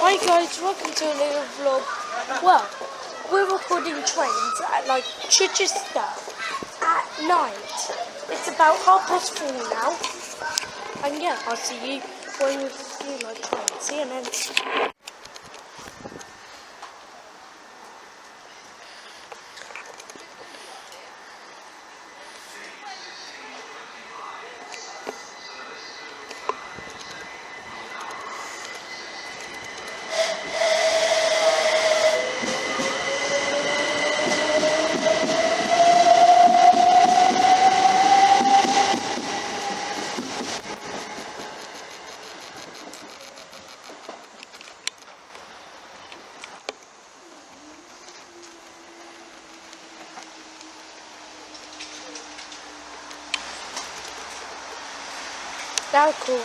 Hi guys, welcome to a little vlog. Well, we're recording trains at like Chichester at night. It's about 4:30 now. And yeah, I'll see you when we do like trains. See you then. That was cool.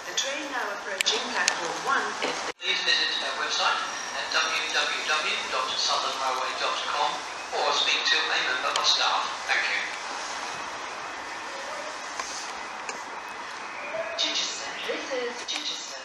The train now approaching platform 1 is... Please visit our website at www.southernrailway.com or speak to a member of staff. Thank you. Chichester. This is Chichester.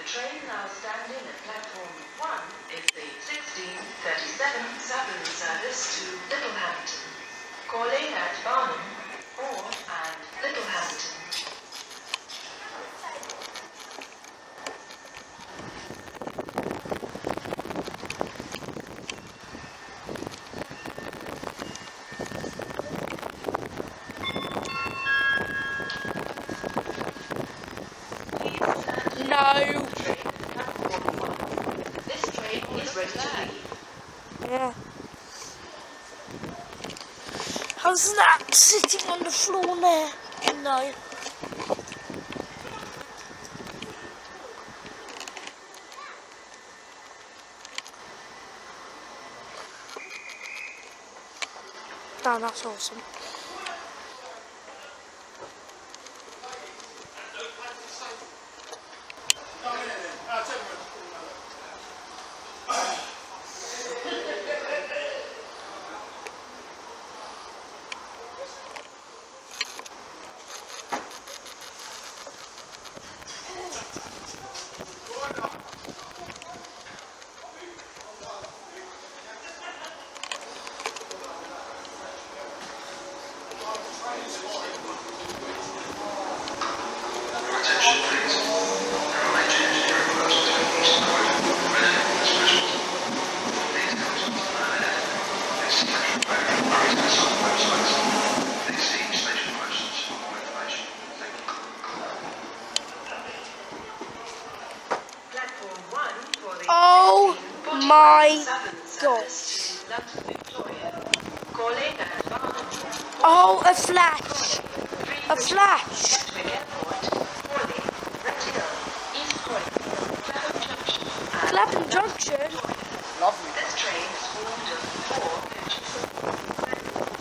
The train now standing at platform 1 is the 16:37 Southern service to Littlehampton, calling at Barnum or and Littlehampton. No. This train is ready to leave. Yeah. How's that sitting on the floor there? No. No, that's awesome. Attention please. There are changes during the first to East Croydon, Reading and Specials. Details on the ahead. Please see Central Railway Access on websites. Please see station posters for more information. Thank you. Platform 1 for the Oh 16:41 my Southern God. service to London Victoria, calling at Barnum. Oh, a flash. A flash. Gatwick Airport, Crawley, Redhill, East Croydon, Clapham Junction, and Clapham Junction. Lovely. this train is formed of 4 coaches.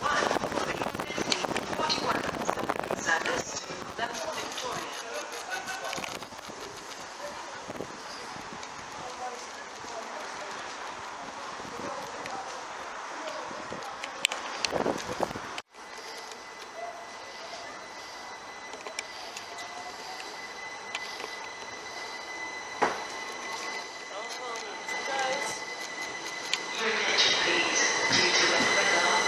One for the 16:41 Southern service to London Victoria. Your attention please, due to wet weather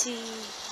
see.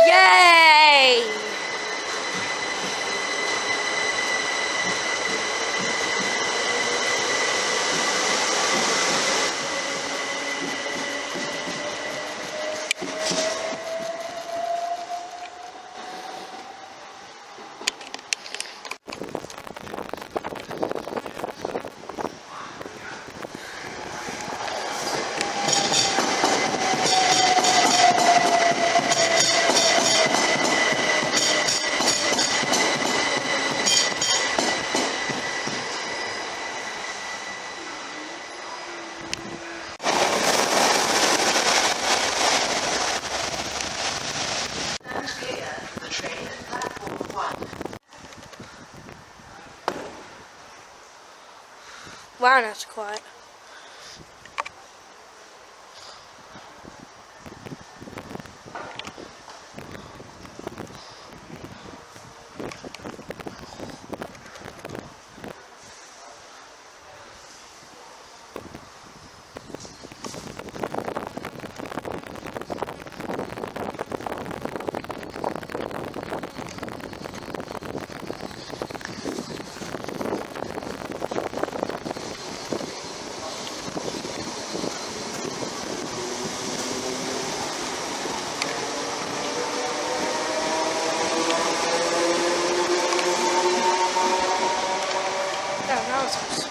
Yay! Stand clear of the train at platform 1. Wow, that's quiet. Oh, that was awesome.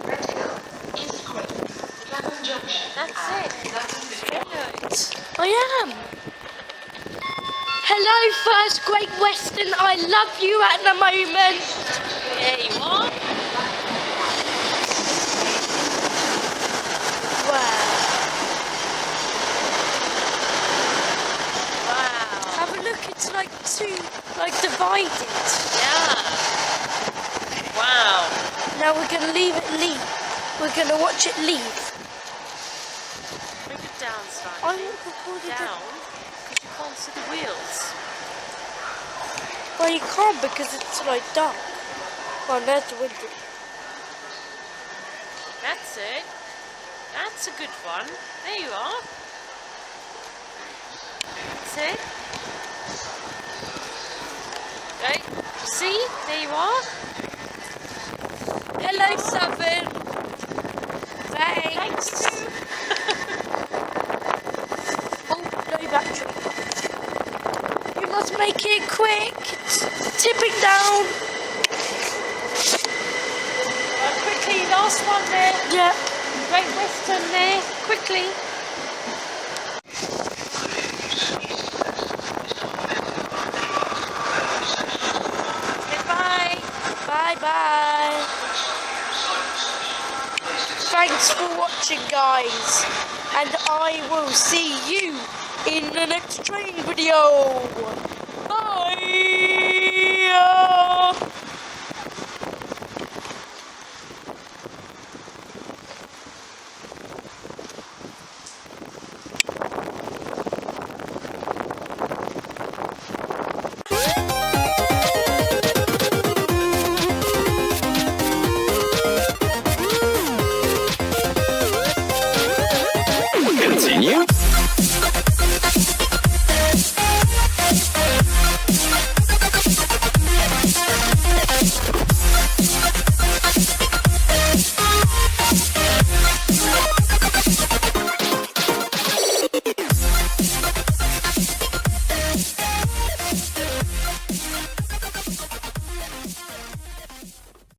Red Hill, East Croydon, Clapham Junction. That's and it. Clapham Victoria. I am. Hello, First Great Western. I love you at the moment. There you are. Wow. Wow. Have a look. It's like divided. Yeah. Wow. Now we're gonna leave it leave. We're gonna watch it leave. Move it down I'm slightly. recording Down, because you can't see the wheels. Well, you can't because it's like dark. Oh, there's the window. That's it. That's a good one. There you are. That's it. Right. See? There you are. Hello, Southern. Thanks. Oh, no battery. You must make it quick. It's tipping down. Quickly, last one there. Yeah. Great Western there. Quickly. Goodbye. Bye-bye. Thanks for watching, guys. And I will see you in the next train video.